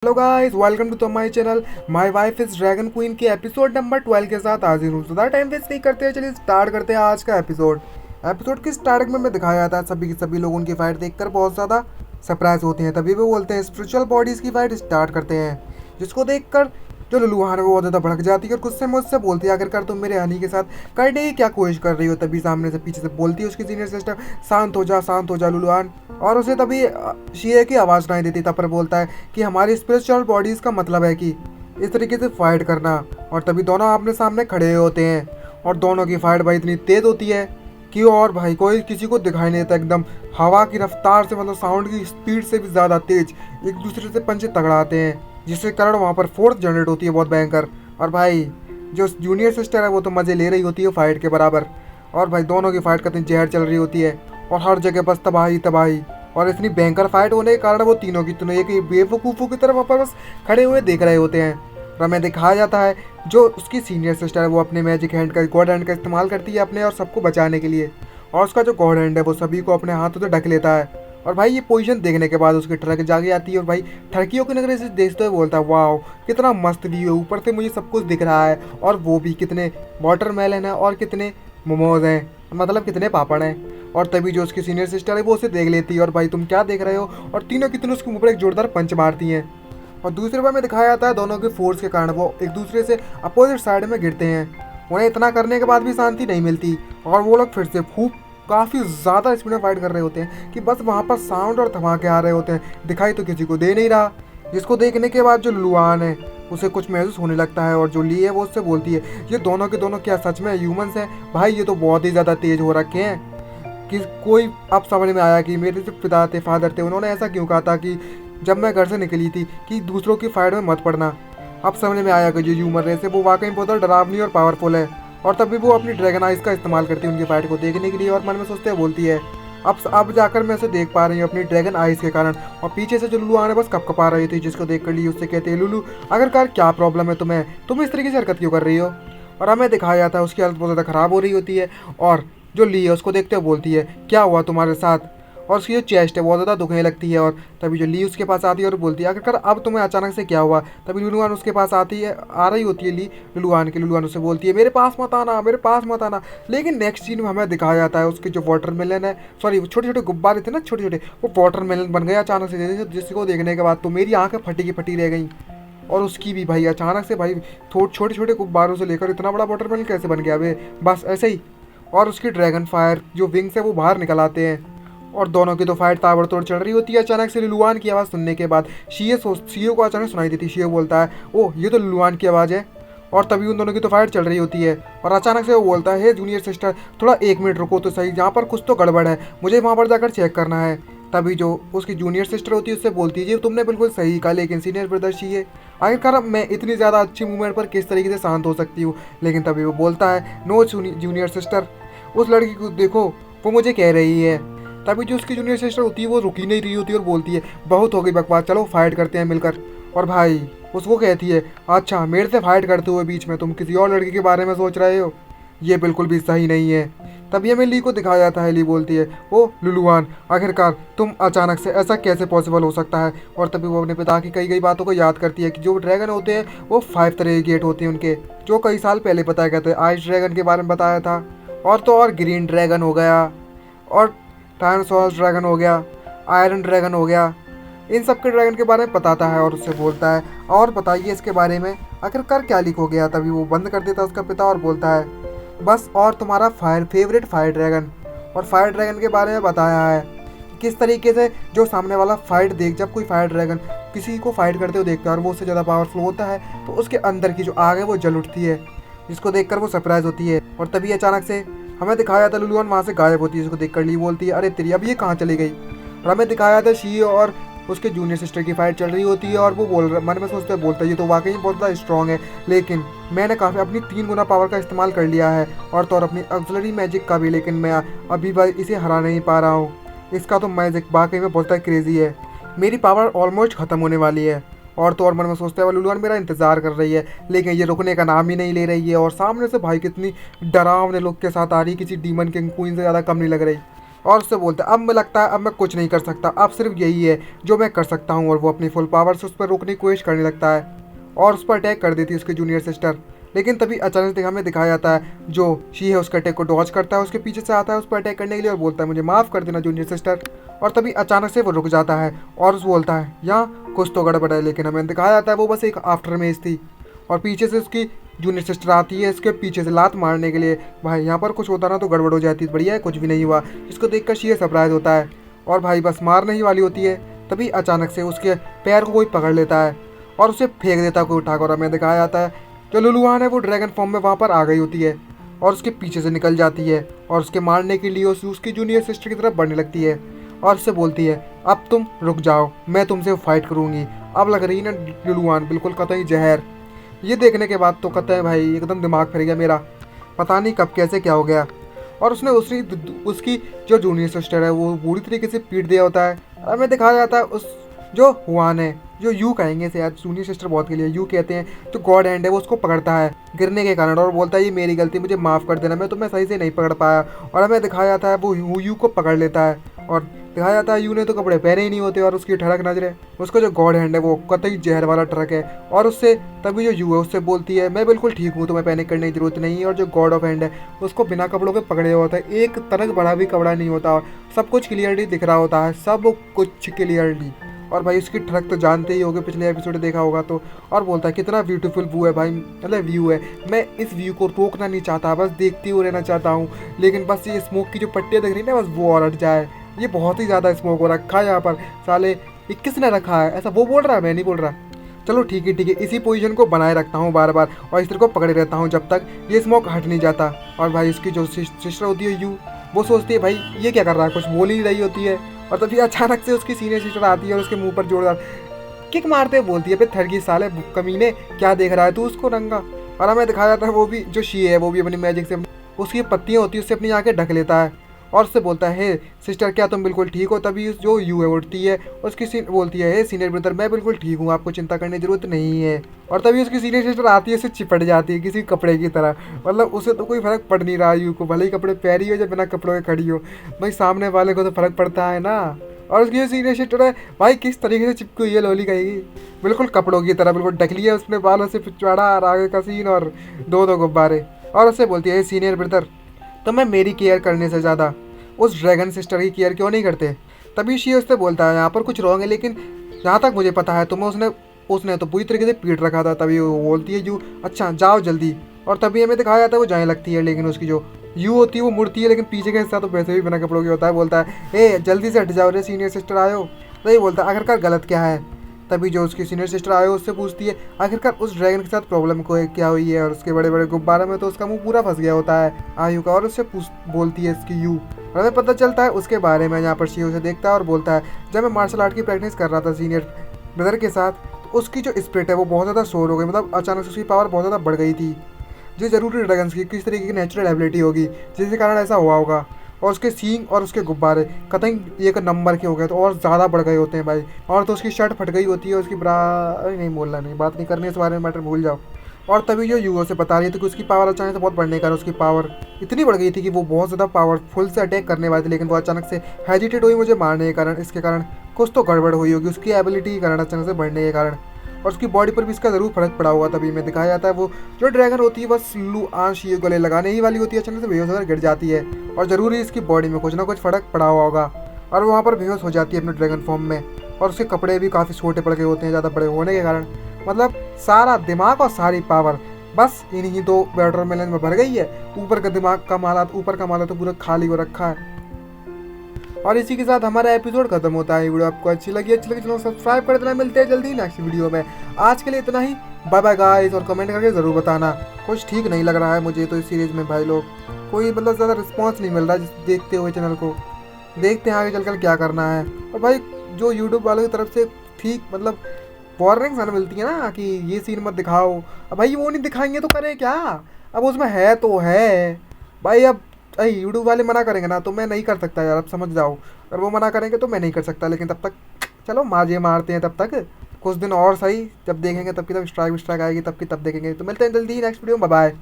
Hello guys, welcome to my channel. My wife is dragon queen के episode number 12 के साथ हाजिर हूँ। ज़्यादा टाइम वेस्ट नहीं करते हैं, चलिए स्टार्ट करते हैं आज का एपिसोड की स्टार्टिंग में दिखाया जाता है सभी के सभी लोग उनकी फाइट देखकर बहुत ज़्यादा सरप्राइज होते हैं। तभी वो बोलते हैं स्पिरिचुअल बॉडीज़ की फाइट स्टार्ट करते हैं, जिसको देखकर जो लुलुहान है वो बहुत ज़्यादा भड़क जाती है और गुस्से में उससे बोलती है आखिरकार तुम मेरे हनी के साथ करने की क्या कोशिश कर रही हो। तभी सामने से पीछे से बोलती है उसकी सीनियर सिस्टर, शांत हो जा लुलुहान। और उसे तभी शीए की आवाज़ सुनाई देती, तब पर बोलता है कि हमारी स्पिरिचुअल बॉडीज़ का मतलब है कि इस तरीके से फाइट करना। और तभी दोनों आमने सामने खड़े होते हैं और दोनों की फाइट भाई इतनी तेज़ होती है कि और भाई कोई किसी को दिखाई नहीं देता। एकदम हवा की रफ्तार से, मतलब साउंड की स्पीड से भी ज़्यादा तेज एक दूसरे से पंचे तगड़ाते हैं, जिसके कारण वहाँ पर फोर्स जनरेट होती है बहुत भयंकर। और भाई जो जूनियर सिस्टर है वो तो मज़े ले रही होती है फाइट के बराबर। और भाई दोनों की फाइट कितनी जहर चल रही होती है और हर जगह बस तबाही तबाही। और इतनी भयंकर फाइट होने के कारण वो तीनों की तीनों एक बेवकूफ़ों की तरफ वहाँ पर बस खड़े हुए देख रहे होते हैं। और हमें दिखाया जाता है जो उसकी सीनियर सिस्टर है वो अपने मैजिक हैंड का, गॉड हैंड का इस्तेमाल करती है अपने और सबको बचाने के लिए। और उसका जो गॉड हैंड है वो सभी को अपने हाथों से ढक लेता है। और भाई ये पोजीशन देखने के बाद उसकी ट्रक जागे आती है और भाई ठरकियों के नगरे से देखते हुए बोलता है वाह कितना मस्त व्यू है, ऊपर से मुझे सब कुछ दिख रहा है और वो भी कितने वाटरमेलन है और कितने मोमोज हैं, मतलब कितने पापड़ हैं। और तभी जो उसकी सीनियर सिस्टर है वो उसे देख लेती है और भाई तुम क्या देख रहे हो, और तीनों की तीनों उसके ऊपर एक जोरदार पंच मारती हैं। और दूसरे बार में दिखाया जाता है दोनों के फोर्स के कारण वो एक दूसरे से अपोजिट साइड में गिरते हैं। उन्हें इतना करने के बाद भी शांति नहीं मिलती और वो लोग फिर से खूब काफ़ी ज़्यादा स्पीड में फाइट कर रहे होते हैं कि बस वहाँ पर साउंड और धमाके आ रहे होते हैं, दिखाई तो किसी को दे नहीं रहा। जिसको देखने के बाद जो लुआन है उसे कुछ महसूस होने लगता है और जो ली है वो उससे बोलती है ये दोनों के दोनों क्या सच में ह्यूमंस हैं? भाई ये तो बहुत ही ज़्यादा तेज़ हो रखे हैं कि कोई अब समझ में आया कि मेरे जो पिता थे, फादर थे, उन्होंने ऐसा क्यों कहा था कि जब मैं घर से निकली थी कि दूसरों की फाइट में मत पड़ना। अब समझ में आया कि जो ह्यूमन रेस है वो वाकई बहुत ज़्यादा डरावनी और पावरफुल है। और तभी वो अपनी ड्रैगन आइज का इस्तेमाल करती है उनकी फाइट को देखने के लिए और मन में सोचते हुए बोलती है अब जाकर मैं उसे देख पा रही हूँ अपनी ड्रैगन आइज के कारण। और पीछे से जो लुलू आने बस कपकपा रही थी, जिसको देख कर ली उससे कहते हैं लुलू आखिरकार क्या प्रॉब्लम है तुम्हें, तुम इस तरीके से हरकत क्यों कर रही हो। और हमें दिखाया जाता है उसकी हालत बहुत ज़्यादा ख़राब हो रही होती है और जो ली है उसको देखते हुए बोलती है क्या हुआ तुम्हारे साथ। और उसकी जो चेस्ट है बहुत ज़्यादा दुखने लगती है और तभी जो ली उसके पास आती है और बोलती है आखिरकार अब तुम्हें अचानक से क्या हुआ। तभी लुलुआन उसके पास आती है, आ रही होती है ली लुलुआन उससे बोलती है मेरे पास मत आना, मेरे पास मत आना। लेकिन नेक्स्ट सीन में हमें दिखाया जाता है उसके जो वाटरमेलन है, सॉरी छोटे छोटे गुब्बारे थे ना छोटे छोटे, वो वाटरमेलन बन गए अचानक से, जिसको देखने के बाद तो मेरी आँखें फटी की फटी रह गई। और उसकी भी भाई अचानक से भाई छोटे छोटे गुब्बारों से लेकर इतना बड़ा वाटरमेलन कैसे बन गया वे, बस ऐसे ही। और उसकी ड्रैगन फायर जो विंग्स है वो बाहर निकल आते हैं और दोनों की तो फाइट ताबड़तोड़ चल रही होती है। अचानक से लुलुआन की आवाज़ सुनने के बाद शीए को अचानक सुनाई देती है। शीए बोलता है ओह ये तो लुलुआन की आवाज़ है। और तभी उन दोनों की तो फाइट चल रही होती है और अचानक से वो बोलता है हे जूनियर सिस्टर थोड़ा 1 मिनट रुको तो सही, यहाँ पर कुछ तो गड़बड़ है, मुझे वहाँ पर जाकर चेक करना है। तभी जो उसकी जूनियर सिस्टर होती है उससे बोलती है जी तुमने बिल्कुल सही कहा, लेकिन सीनियर ब्रदर शीए आखिरकार मैं इतनी ज़्यादा अच्छी मूवमेंट पर किस तरीके से शांत हो सकती हूँ। लेकिन तभी वो बोलता है नो जूनियर सिस्टर, उस लड़की को देखो वो मुझे कह रही है। तभी जो उसकी जूनियर सिस्टर होती है वो रुकी नहीं रही होती और बोलती है बहुत हो गई बकवास, चलो फाइट करते हैं मिलकर। और भाई उसको कहती है अच्छा मेरे से फाइट करते हुए बीच में तुम किसी और लड़की के बारे में सोच रहे हो, ये बिल्कुल भी सही नहीं है। तभी हमें ली को दिखाया जाता है, ली बोलती है ओ लुलुआन आखिरकार तुम अचानक से ऐसा कैसे पॉसिबल हो सकता है। और तभी वो अपने पिता की कई कई बातों को याद करती है कि जो ड्रैगन होते हैं वो 5 तरह के गेट होते हैं उनके, जो कई साल पहले बताया गया था। आइस ड्रैगन के बारे में बताया था और तो और ग्रीन ड्रैगन हो गया और टायनोसॉरस ड्रैगन हो गया, आयरन ड्रैगन हो गया, इन सब के ड्रैगन के बारे में बताता है। और उससे बोलता है और बताइए इसके बारे में आखिरकार क्या लीक हो गया। तभी वो बंद कर देता है उसका पिता और बोलता है बस और तुम्हारा फेवरेट फायर ड्रैगन। और फायर ड्रैगन के बारे में बताया है किस तरीके से जो सामने वाला फाइट देख, जब कोई फायर ड्रैगन किसी को फाइट करते हुए देखता है और वो उससे ज़्यादा पावरफुल होता है तो उसके अंदर की जो आग है वो जल उठती है, जिसको देखकर वो सरप्राइज होती है। और तभी अचानक से हमें दिखाया था लुलुआन वहाँ से गायब होती है, जिसको देखकर ली बोलती है अरे तेरी अब ये कहाँ चली गई। और हमें दिखाया था शी और उसके जूनियर सिस्टर की फाइट चल रही होती है और वो मन में सोचते बोलता है ये तो वाकई बहुत ज़्यादा स्ट्रॉन्ग है, लेकिन मैंने काफ़ी अपनी 3 गुना पावर का इस्तेमाल कर लिया है और तो और अपनी ऑक्सिलरी मैजिक का भी, लेकिन मैं अभी भी इसे हरा नहीं पा रहा हूँ। इसका तो मैजिक वाकई में बहुत ज़्यादा क्रेजी है, मेरी पावर ऑलमोस्ट ख़त्म होने वाली है। और तो और मन में सोचते हुए लुलुआन मेरा इंतज़ार कर रही है, लेकिन ये रुकने का नाम ही नहीं ले रही है। और सामने से भाई कितनी डरावने लोग के साथ आ रही, किसी डीमन किंग क्वीन से ज़्यादा कम नहीं लग रही। और उससे बोलता है अब मैं लगता है अब मैं कुछ नहीं कर सकता, अब सिर्फ यही है जो मैं कर सकता हूँ। और वो अपनी फुल पावर से उस पर रोकने की कोशिश करने लगता है और उस पर अटैक कर देती है उसकी जूनियर सिस्टर। लेकिन तभी अचानक से हमें दिखाया जाता है जो शी है उसके अटैक को डॉज करता है, उसके पीछे से आता है उस पर अटैक करने के लिए और बोलता है मुझे माफ़ कर देना जूनियर सिस्टर। और तभी अचानक से वो रुक जाता है और उस बोलता है यहाँ कुछ तो गड़बड़ है। लेकिन हमें दिखाया जाता है वो बस एक आफ्टर इमेज थी और पीछे से उसकी जूनियर सिस्टर आती है इसके पीछे से लात मारने के लिए। भाई यहाँ पर कुछ होता ना तो गड़बड़ हो जाती है, बढ़िया है कुछ भी नहीं हुआ। इसको देखकर शी सरप्राइज होता है और भाई बस मारने ही वाली होती है। तभी अचानक से उसके पैर को कोई पकड़ लेता है और उसे फेंक देता है कोई उठाकर। हमें दिखाया जाता है जो लुलुआन है वो ड्रैगन फॉर्म में वहाँ पर आ गई होती है और उसके पीछे से निकल जाती है और उसके मारने के लिए उसकी जूनियर सिस्टर की तरफ बढ़ने लगती है और उससे बोलती है अब तुम रुक जाओ, मैं तुमसे फाइट करूँगी। अब लग रही ना लुलुआन बिल्कुल कतई जहर। ये देखने के बाद तो कतई भाई एकदम दिमाग फिर गया मेरा, पता नहीं कब कैसे क्या हो गया। और उसने उसकी जो जूनियर सिस्टर है वो बुरी तरीके से पीट दिया होता है। हमें दिखाया जाता है उस जो हुआन है, जो यू कहेंगे इसे यार, जूनियर सिस्टर बहुत के लिए यू कहते हैं, जो गॉड हैंड है वो उसको पकड़ता है गिरने के कारण और बोलता है ये मेरी गलती, मुझे माफ़ कर देना, मैं तुम्हें सही से नहीं पकड़ पाया। और हमें दिखाया जाता है वो यू को पकड़ लेता है और दिखाया जाता है यू ने तो कपड़े पहने ही नहीं होते और उसकी ठड़क नजरें, उसका जो गॉड हैंड है वो कतई जहर वाला ट्रक है। और उससे तभी जो यू है उससे बोलती है मैं बिल्कुल ठीक हूँ, तुम्हें पैनिक करने की जरूरत नहीं है। और जो गॉड ऑफ हैंड है उसको बिना कपड़ों के पकड़े हुआ होता है, एक तनक बड़ा भी कपड़ा नहीं होता और सब कुछ क्लियरली दिख रहा होता है, सब कुछ क्लियरली। और भाई उसकी ट्रक तो जानते ही होगे, पिछले एपिसोड देखा होगा तो। और बोलता है कितना ब्यूटीफुल व्यू है भाई, मतलब व्यू है, मैं इस व्यू को रोकना नहीं चाहता, बस देखती हुए रहना चाहता हूँ। लेकिन बस ये स्मोक की जो पट्टियाँ दिख रही है ना बस वो और हट जाए, ये बहुत ही ज़्यादा स्मोक हो रखा है यहाँ पर साले, ये किसने रखा है ऐसा? वो बोल रहा है, मैं नहीं बोल रहा। चलो ठीक है, इसी पोजीशन को बनाए रखता हूँ बार बार और इस तरह को पकड़े रहता हूँ जब तक ये स्मोक हट नहीं जाता। और भाई इसकी जो सिस्टर होती है यू, वो सोचती है भाई ये क्या कर रहा है, कुछ बोल ही रही होती है। और तभी अचानक से उसकी सीनियर सिस्टर आती है और उसके मुंह पर जोरदार किक मारते हुए बोलती है फिर थर्गी साले कमीने, क्या देख रहा है तू उसको नंगा। और हमें दिखाया जाता है वो भी जो शी है वो भी अपनी मैजिक से उसकी पत्तियाँ होती है उससे अपनी आंखें ढक लेता है और उससे बोलता है हे सिस्टर क्या तुम बिल्कुल ठीक हो? तभी जो यू है उठती है उसकी बोलती है हे सीनियर ब्रदर मैं बिल्कुल ठीक हूँ, आपको चिंता करने की जरूरत नहीं है। और तभी उसकी सीनियर सिस्टर आती है, उससे चिपट जाती है किसी कपड़े की तरह, मतलब उसे तो कोई फर्क पड़ नहीं रहा यू को, भले ही कपड़े पहनी हो या बिना कपड़ों के खड़ी हो, भाई सामने वाले को तो फर्क पड़ता है ना। और उसकी जो सीनियर सिस्टर है भाई किस तरीके से चिपकी हुई है लोली कहेगी, बिल्कुल कपड़ों की तरह बिल्कुल ढक लिया उसने बालों से पिछवाड़ा और आगे का सीन और दो गुब्बारे। और उससे बोलती है सीनियर ब्रदर तो मैं मेरी केयर करने से ज़्यादा उस ड्रैगन सिस्टर की केयर क्यों नहीं करते? तभी शी उससे बोलता है यहाँ पर कुछ रॉन्ग है, लेकिन जहाँ तक मुझे पता है तुम्हें उसने उसने तो पूरी तरीके से पीट रखा था। तभी वो बोलती है यू अच्छा जाओ जल्दी। और तभी हमें दिखाया जाता है वो जाने लगती है, लेकिन उसकी जो यू होती है वो मुड़ती है, लेकिन पीछे का हिस्सा तो वैसे भी बिना कपड़ों के होता है। बोलता है ए जल्दी से हट जाओ रे सीनियर सिस्टर आयो। तभी बोलता है आखिरकार गलत क्या है? तभी जो उसकी सीनियर सिस्टर आयो उससे पूछती है आखिरकार उस ड्रैगन के साथ प्रॉब्लम को क्या हुई है। और उसके बड़े बड़े गुब्बारे में तो उसका मुंह पूरा फंस गया होता है आयु का। और उससे बोलती है इसकी यू, और हमें पता चलता है उसके बारे में। यहाँ पर शी उसे देखता है और बोलता है जब मैं मार्शल आर्ट की प्रैक्टिस कर रहा था सीनियर ब्रदर के साथ तो उसकी जो स्पिरिट है वो बहुत ज़्यादा शोर हो गई, मतलब अचानक से उसकी पावर बहुत ज़्यादा बढ़ गई थी। जो ज़रूरी ड्रैगन्स की किस तरीके की नेचुरल एबिलिटी होगी जिसके कारण ऐसा हुआ होगा। और उसके सींग और उसके गुब्बारे कतई एक नंबर के हो गए तो और ज़्यादा बढ़ गए होते हैं भाई। और तो उसकी शर्ट फट गई होती है, उसकी नहीं बोलना नहीं, बात नहीं करनी इस बारे में, मैटर भूल जाओ। और तभी जो यूओ से बता रही थी कि उसकी पावर अचानक से बहुत बढ़ने के कारण उसकी पावर इतनी बढ़ गई थी कि वो बहुत ज़्यादा पावरफुल से अटैक करने वाली थी, लेकिन वो अचानक से हेजिटेट हुई मुझे मारने के कारण। इसके कारण कुछ तो गड़बड़ हुई होगी उसकी एबिलिटी के कारण, अचानक से बढ़ने के कारण, और उसकी बॉडी पर भी इसका ज़रूर फर्क पड़ा हुआ। तभी में दिखाया जाता है वो जो ड्रैगन होती है बस लुआन ये गले लगाने ही वाली होती है, अचानक से बेहोश होकर गिर जाती है और ज़रूरी इसकी बॉडी में कुछ ना कुछ फ़र्क पड़ा हुआ होगा और वो वहाँ पर बेहोश हो जाती है अपने ड्रैगन फॉर्म में। और उसके कपड़े भी काफ़ी छोटे पड़ गए होते हैं ज़्यादा बड़े होने के कारण, मतलब सारा दिमाग और सारी पावर बस इन्हीं दो वाटरमेलन में भर गई है। ऊपर का दिमाग का माला, ऊपर का माला तो पूरा खाली हो रखा है। और इसी के साथ हमारा एपिसोड खत्म होता है। वीडियो आपको अच्छी लगी चलो सब्सक्राइब कर देना। मिलते हैं जल्दी नेक्स्ट वीडियो में। आज के लिए इतना ही, बाय बाय गाइस। और कमेंट करके ज़रूर बताना, कुछ ठीक नहीं लग रहा है मुझे तो इस सीरीज़ में भाई लोग, कोई मतलब ज़्यादा रिस्पॉन्स नहीं मिल रहा है देखते हुए चैनल को। देखते हैं आगे चलकर क्या करना है। और भाई जो यूट्यूब वालों की तरफ से ठीक मतलब वार्निंग्स आने मिलती है ना कि ये सीन मत दिखाओ, अब भाई वो नहीं दिखाएंगे तो करें क्या? अब उसमें है तो है भाई, अब यूट्यूब वाले मना करेंगे ना तो मैं नहीं कर सकता यार, अब समझ जाओ। अगर वो मना करेंगे तो मैं नहीं कर सकता, लेकिन तब तक चलो माजे मारते हैं, तब तक कुछ दिन और सही, जब देखेंगे तब की तब स्ट्राइक आएगी तब की तब देखेंगे। तो मिलते हैं जल्दी ही नेक्स्ट वीडियो में, बाय बाय।